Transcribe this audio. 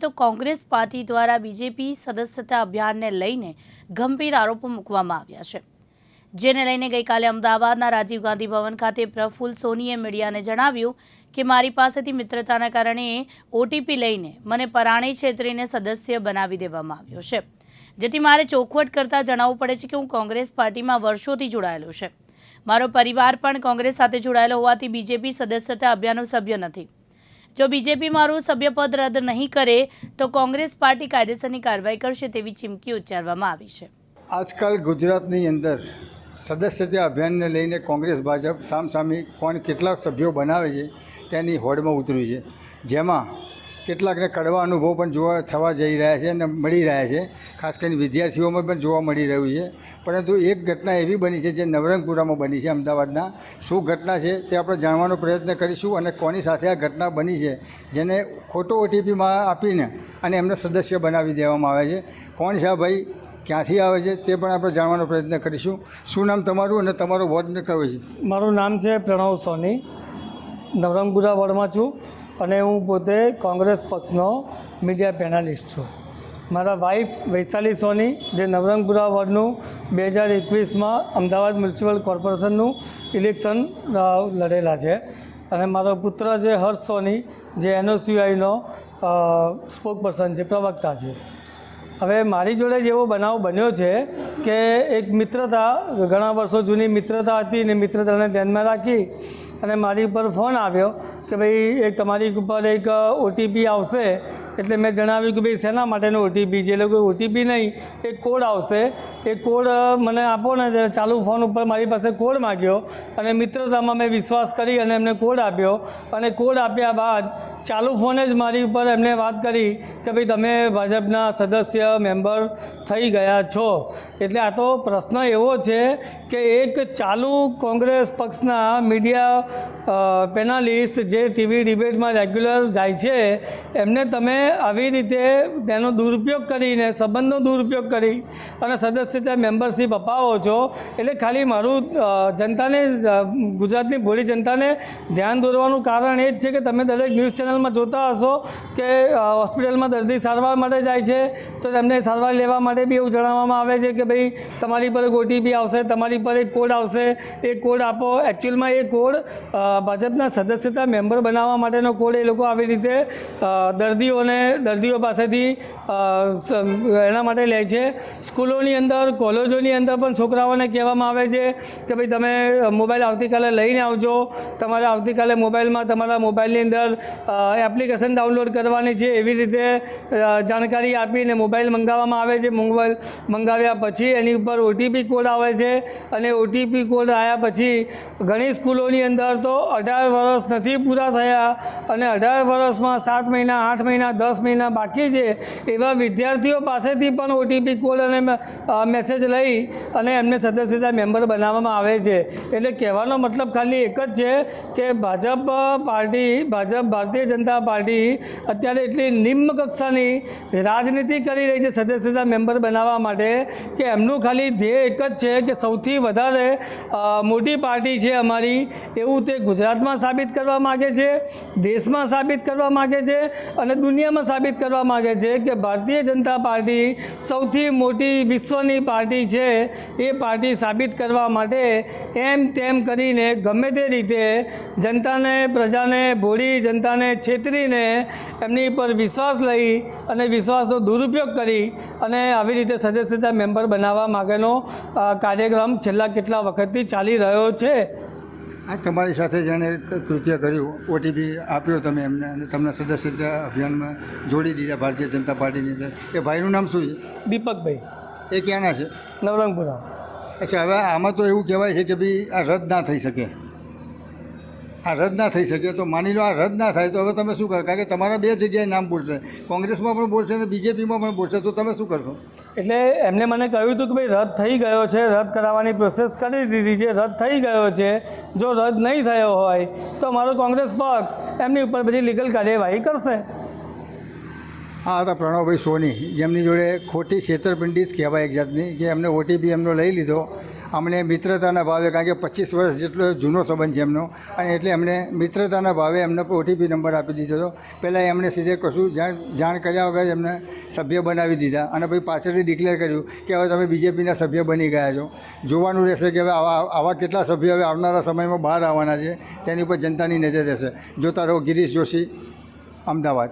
તો કોંગ્રેસ પાર્ટી દ્વારા બીજેપી સદસ્યતા અભિયાનને લઈને ગંભીર આરોપો મૂકવામાં આવ્યા છે, જેને લઈને ગઈકાલે અમદાવાદના રાજીવ ગાંધી ભવન ખાતે પ્રફુલ્લ સોનીએ મીડિયાને જણાવ્યું કે મારી પાસેથી મિત્રતાના કારણે ઓટીપી લઈને મને પરાણે છેતરીને સદસ્ય બનાવી દેવામાં આવ્યો છે, જેથી મારે ચોખવટ કરતાં જણાવવું પડે છે કે હું કોંગ્રેસ પાર્ટીમાં વર્ષોથી જોડાયેલો છે। મારો પરિવાર પણ કોંગ્રેસ સાથે જોડાયેલો હોવાથી બીજેપી સદસ્યતા અભિયાનનો સભ્ય નથી। જો બીજેપી મારું સભ્યપદ રદ નહીં કરે તો કોંગ્રેસ પાર્ટી કાયદેસરની કાર્યવાહી કરશે તેવી ચીમકી ઉચ્ચારવામાં આવી છે। આજકાલ ગુજરાતની અંદર સદસ્યતા અભિયાનને લઈને કોંગ્રેસ ભાજપ સામસામી કોણ કેટલાક સભ્યો બનાવે છે તેની હોડમાં ઉતર્યું છે, જેમાં કેટલાકને કડવા અનુભવ પણ જોવા થવા જઈ રહ્યા છે અને મળી રહ્યા છે, ખાસ કરીને વિદ્યાર્થીઓમાં પણ જોવા મળી રહ્યું છે। પરંતુ એક ઘટના એવી બની છે જે નવરંગપુરામાં બની છે અમદાવાદના। શું ઘટના છે તે આપણે જાણવાનો પ્રયત્ન કરીશું અને કોની સાથે આ ઘટના બની છે જેને ખોટો ઓટીપીમાં આપીને અને એમને સદસ્ય બનાવી દેવામાં આવે છે। કોણ છે આ ભાઈ, ક્યાંથી આવે છે તે પણ આપણે જાણવાનો પ્રયત્ન કરીશું। શું નામ તમારું અને તમારો વોર્ડ કયો છે? મારું નામ છે પ્રણવ સોની, નવરંગપુરા વોર્ડમાં છું અને હું પોતે કોંગ્રેસ પક્ષનો મીડિયા પેનલિસ્ટ છું। મારા વાઇફ વૈશાલી સોની જે નવરંગપુરા વોર્ડનું 2021માં અમદાવાદ મ્યુનિસિપલ કોર્પોરેશનનું ઇલેક્શન લડેલા છે અને મારો પુત્ર છે હર્ષ સોની જે NOCIનો સ્પોકપર્સન છે, પ્રવક્તા છે। હવે મારી જોડે જેવો બનાવ બન્યો છે કે એક મિત્રતા, ઘણા વર્ષો જૂની મિત્રતા હતી ને મિત્રતાને ધ્યાનમાં રાખી અને મારી ઉપર ફોન આવ્યો કે ભાઈ એક તમારી ઉપર એક ઓટીપી આવશે। એટલે મેં જણાવ્યું કે ભાઈ શેના માટેનો ઓટીપી છે? એટલે કોઈ ઓટીપી નહીં, એક કોડ આવશે, એ કોડ મને આપો ને। ચાલુ ફોન ઉપર મારી પાસે કોડ માગ્યો અને મિત્રતામાં મેં વિશ્વાસ કરી અને એમને કોડ આપ્યો અને કોડ આપ્યા બાદ ચાલુ ફોને જ મારી ઉપર એમને વાત કરી કે ભાઈ તમે ભાજપના સદસ્ય મેમ્બર થઈ ગયા છો। એટલે આ તો પ્રશ્ન એવો છે કે એક ચાલુ કોંગ્રેસ પક્ષના મીડિયા પેનલિસ્ટ જે ટીવી ડિબેટમાં રેગ્યુલર જાય છે એમને તમે આવી રીતે તેનો દુરુપયોગ કરીને, સંબંધનો દુરુપયોગ કરી અને સદસ્યતા મેમ્બરશીપ અપાવો છો। એટલે ખાલી મારું જનતાને, ગુજરાતની ભોળી જનતાને ધ્યાન દોરવાનું કારણ એ જ છે કે તમે દરેક ન્યૂઝ ચેનલમાં જોતા હશો કે હોસ્પિટલમાં દર્દી સારવાર માટે જાય છે તો તેમને સારવાર લેવા માટે બી એવું જણાવવામાં આવે છે કે ભાઈ તમારી પર એક ઓટીપી આવશે, તમારી પર એક કોડ આવશે, એ કોડ આપો। એકચ્યુઅલમાં એ કોડ ભાજપના સદસ્યતા મેમ્બર બનાવવા માટેનો કોડ એ લોકો આવી રીતે દર્દીઓ પાસેથી એના માટે લે છે। સ્કૂલોની અંદર, કોલેજોની અંદર પણ છોકરાઓને કહેવામાં આવે છે કે ભાઈ તમે મોબાઈલ આવતીકાલે લઈને આવજો, તમારે આવતીકાલે મોબાઈલમાં તમારા મોબાઈલની અંદર એપ્લિકેશન ડાઉનલોડ કરવાની છે, એવી રીતે જાણકારી આપીને મોબાઈલ મંગાવવામાં આવે છે। મોબાઈલ મંગાવ્યા પછી એની ઉપર ઓટીપી કોડ આવે છે અને ઓટીપી કોડ આવ્યા પછી ઘણી સ્કૂલોની અંદર તો 18 વર્ષ નથી પૂરા થયા અને 18 વર્ષમાં 7 મહિના, 8 મહિના, 10 મહિના બાકી છે એવા વિદ્યાર્થીઓ પાસેથી પણ ઓટીપી કોડ અને મેસેજ લઈ અને એમને સદસ્યતા મેમ્બર બનાવવામાં આવે છે। એટલે કહેવાનો મતલબ ખાલી એક જ છે કે ભારતીય જનતા પાર્ટી અત્યારે એટલી નિમ્ન કક્ષાની રાજનીતિ કરી રહી છે સદસ્યતા મેમ્બર બનાવવા માટે કે એમનું ખાલી ધ્યેય એક જ છે કે સૌથી વધારે મોટી પાર્ટી છે અમારી એવું તે ગુજરાતમાં સાબિત કરવા માગે છે, દેશમાં સાબિત કરવા માગે છે અને દુનિયામાં સાબિત કરવા માગે છે કે ભારતીય જનતા પાર્ટી સૌથી મોટી વિશ્વની પાર્ટી છે। એ પાર્ટી સાબિત કરવા માટે એમ તેમ કરીને ગમે તે રીતે જનતાને, પ્રજાને, ભોળી જનતાને છેતરીને એમની પર વિશ્વાસ લઈ અને વિશ્વાસનો દુરુપયોગ કરી અને આવી રીતે સદસ્યતા મેમ્બર બનાવવા માટેનો કાર્યક્રમ છેલ્લા કેટલા વખતથી ચાલી રહ્યો છે। આ તમારી સાથે જેણે કૃત્ય કર્યું, ઓટીપી આપ્યો તમે એમને અને તમને સદસ્યતા અભિયાનમાં જોડી દીધા ભારતીય જનતા પાર્ટીની અંદર, એ ભાઈનું નામ શું છે? દીપકભાઈ। એ ક્યાંના છે? નવરંગપુરા। અચ્છા, હવે આમાં તો એવું કહેવાય છે કે ભાઈ આ રદ ના થઈ શકે, આ રદ ના થઈ શકે તો માની લો આ રદ ના થાય તો હવે તમે શું કરો? કારણ કે તમારા બે જગ્યાએ નામ બોલશે, કોંગ્રેસમાં પણ બોલશે અને બીજેપીમાં પણ બોલશે, તો તમે શું કરશો? એટલે એમને મને કહ્યું હતું કે ભાઈ રદ થઈ ગયો છે, રદ કરાવવાની પ્રોસેસ કરી દીધી છે, રદ થઈ ગયો છે। જો રદ નહીં થયો હોય તો અમારો કોંગ્રેસ પક્ષ એમની ઉપર બધી લીગલ કાર્યવાહી કરશે। હા, હતા પ્રણવભાઈ સોની, જેમની જોડે ખોટી છેતરપિંડી જ કહેવાય એક જાતની, કે એમને ઓટીપી એમનો લઈ લીધો અમને મિત્રતાના ભાવે, કારણ કે 25 વર્ષ જેટલો જૂનો સંબંધ છે એમનો, અને એટલે એમણે મિત્રતાના ભાવે એમને OTP નંબર આપી દીધો હતો. પહેલાં એમણે સીધે કશું જાણ કર્યા વગર જ એમને સભ્ય બનાવી દીધા, અને પછી પાછળથી ડિક્લેર કર્યું કે હવે તમે બીજેપીના સભ્ય બની ગયા છો. જોવાનું રહેશે કે હવે આવા કેટલા સભ્યો હવે આવનારા સમયમાં બહાર આવવાના છે, તેની ઉપર જનતાની નજર રહેશે. જોતા રહો. ગિરીશ જોશી, અમદાવાદ.